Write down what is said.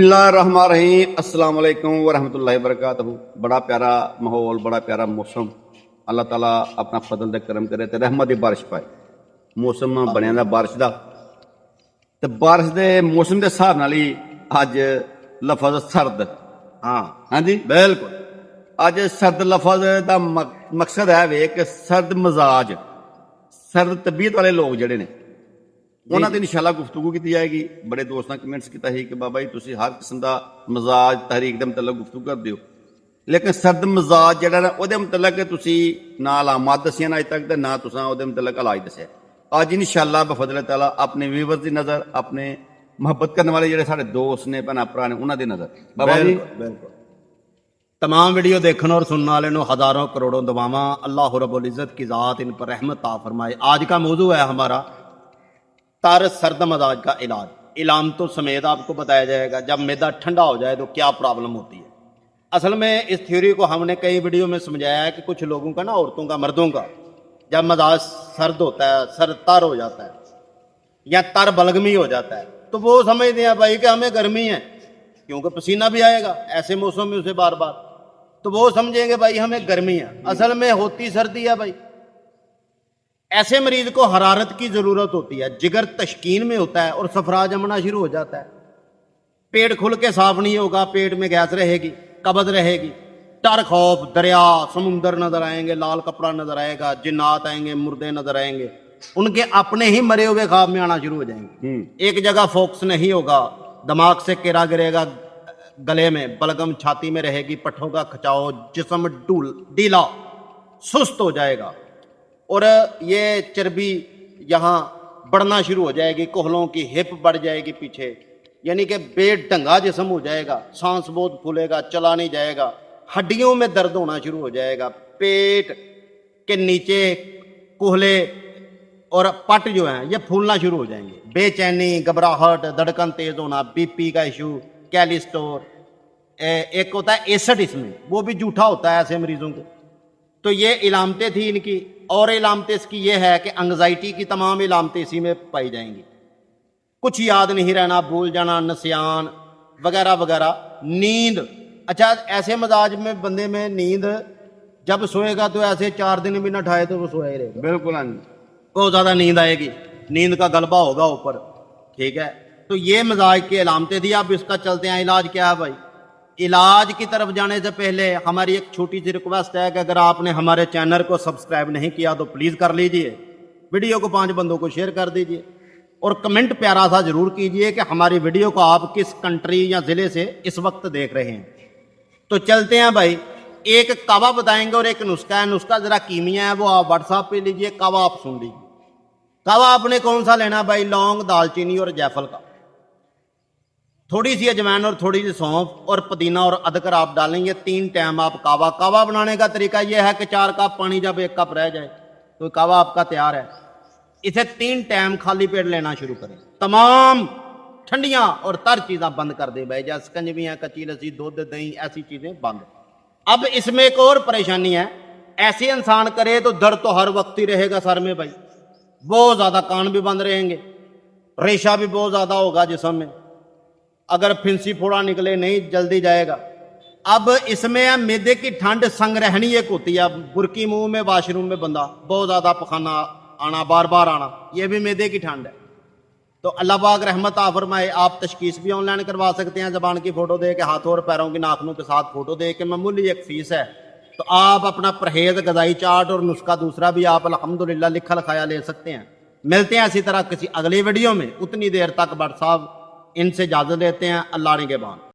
बिस्मिल्लाहिर्रहमानिर्रहीम। अस्सलाम वालेकुम वरहमतुल्लाहि वबरकातुहू। बड़ा प्यारा माहौल, बड़ा प्यारा मौसम। अल्लाह ताला अपना फजल ते करम करे ते रहमत दी बारिश पाए। मौसम बनया दा बारिश दा ते बारिश दे मौसम दे हिसाब नाल ही अज लफज सर्द। हाँ जी बिल्कुल अज सर्द लफज दा मकसद है वे कि सर्द मजाज, सर्द तबीयत वाले लोग जिहड़े ने उन्होंने इंशाल्लाह गुफ्तगू की जाएगी। बड़े दोस्तों ने कमेंट्स किया कि बाबा जी तुसी हर किस्म का मजाज तहरीक के मतलब गुफ्तगू करते हो, लेकिन सर्द मजाज जड़ा ना वो मतलब तुसी ना अलामत दसिया ना अज तक ते ना तुसा वो मतलब इलाज दसिया। अज इंशाल्लाह बफजल ताला अपने व्यूअर्स की नज़र, अपने मुहब्बत करने वाले जो साढ़े दोस्त ने भैन भरा ने उन्होंने नज़र बाबा जी बिल्कुल तमाम वीडियो देखने और सुनने वाले नो हजारों करोड़ों दुआवां। अल्लाह रब्बुल इज़्ज़त की ज़ात इन पर रहमत ता फरमाए। आज का मौजू है हमारा तर सर्द मजाज का इलाज। इलामतों समेत आपको बताया जाएगा जब मैदा ठंडा हो जाए तो क्या प्रॉब्लम होती है। असल में इस थ्योरी को हमने कई वीडियो में समझाया है कि कुछ लोगों का ना, औरतों का, मर्दों का जब मजाज सर्द होता है, सर तर हो जाता है या तर बलगमी हो जाता है, तो वो समझते हैं भाई कि हमें गर्मी है, क्योंकि पसीना भी आएगा ऐसे मौसम में उसे बार बार, तो वो समझेंगे भाई हमें गर्मी है। असल में होती सर्दी है भाई। ऐसे मरीज को हरारत की जरूरत होती है, जिगर तशकीन में होता है और सफरा जमना शुरू हो जाता है, पेट खुल के साफ नहीं होगा, पेट में गैस रहेगी, कब्ज रहेगी, डर खौफ, दरिया समुंदर नजर आएंगे, लाल कपड़ा नजर आएगा, जिन्नात आएंगे, मुर्दे नजर आएंगे, उनके अपने ही मरे हुए ख्वाब में आना शुरू हो जाएंगे। एक जगह फोकस नहीं होगा, दिमाग से केरा गिरेगा, गले में बलगम छाती में रहेगी, पट्ठों का खिंचाव, जिस्म ढीला सुस्त हो जाएगा और ये चर्बी यहाँ बढ़ना शुरू हो जाएगी, कोहलों की हिप बढ़ जाएगी पीछे, यानी कि बेढंगा जिस्म हो जाएगा, सांस बहुत फूलेगा, चला नहीं जाएगा, हड्डियों में दर्द होना शुरू हो जाएगा, पेट के नीचे कोहले और पट जो हैं ये फूलना शुरू हो जाएंगे, बेचैनी, घबराहट, धड़कन तेज होना, बीपी का इशू, कैलेस्ट्रॉल, एक होता है एसिड, इसमें वो भी जूठा होता है ऐसे मरीजों को। तो ये इलामतें थी इनकी। और इलामतें इसकी ये है कि एंग्जाइटी की तमाम इलामतें इसी में पाई जाएंगी। कुछ याद नहीं रहना, भूल जाना, नसियान वगैरह वगैरह। नींद, अच्छा ऐसे मजाज में बंदे में नींद जब सोएगा तो ऐसे 4 दिन भी ना उठाए तो वो सोया ही रहेगा। बिल्कुल बहुत ज़्यादा नींद आएगी, नींद का गलबा होगा ऊपर, ठीक है। तो ये मजाज की इलामतें थी। अब इसका चलते हैं इलाज क्या है भाई। इलाज की तरफ जाने से पहले हमारी एक छोटी सी रिक्वेस्ट है कि अगर आपने हमारे चैनल को सब्सक्राइब नहीं किया तो प्लीज़ कर लीजिए, वीडियो को 5 बंदों को शेयर कर दीजिए और कमेंट प्यारा सा जरूर कीजिए कि हमारी वीडियो को आप किस कंट्री या ज़िले से इस वक्त देख रहे हैं। तो चलते हैं भाई, एक कावा बताएंगे और एक नुस्खा है। नुस्खा ज़रा कीमिया है, वो आप व्हाट्सएप पे लीजिए, कावा आप सुन लीजिए। कावा आपने कौन सा लेना भाई, लौंग, दालचीनी और जायफल का, थोड़ी सी अजवाइन और थोड़ी सी सौंफ और पुदीना और अदरक आप डालेंगे। 3 टाइम आप कावा बनाने का तरीका यह है कि 4 कप पानी जब 1 कप रह जाए तो कावा आपका तैयार है। इसे 3 टाइम खाली पेट लेना शुरू करें। तमाम ठंडियां और तर चीज़ें बंद कर दें भाई, जैसे शिकंजवियाँ, कच्ची लस्सी, दूध, दही, ऐसी चीज़ें बंद। अब इसमें एक और परेशानी है, ऐसे इंसान करे तो दर्द तो हर वक्त ही रहेगा सर में भाई, बहुत ज़्यादा कान भी बंद रहेंगे, रेशा भी बहुत ज़्यादा होगा जिस्म में, अगर फिंसी फोड़ा निकले नहीं जल्दी जाएगा। अब इसमें मैदे की ठंड संग रहनी एक होती है, बुरकी मुंह में, वाशरूम में बंदा, बहुत ज़्यादा पखाना आना, बार बार आना, यह भी मैदे की ठंड है। तो अल्लाह पाक रहमत आ फरमाए। आप तशखीस भी ऑनलाइन करवा सकते हैं, ज़बान की फ़ोटो दे के, हाथों और पैरों की नाखूनों के साथ फ़ोटो दे के, मामूली एक फ़ीस है। तो आप अपना परहेज़, गज़ाई चार्ट और नुस्खा दूसरा भी आप अल्हम्दुलिल्लाह लिखा लिखाया ले सकते हैं। मिलते हैं इसी तरह किसी अगली वीडियो में। उतनी देर तक बट साहब इनसे इजाज़त लेते हैं। अल्लाह ने के बाद।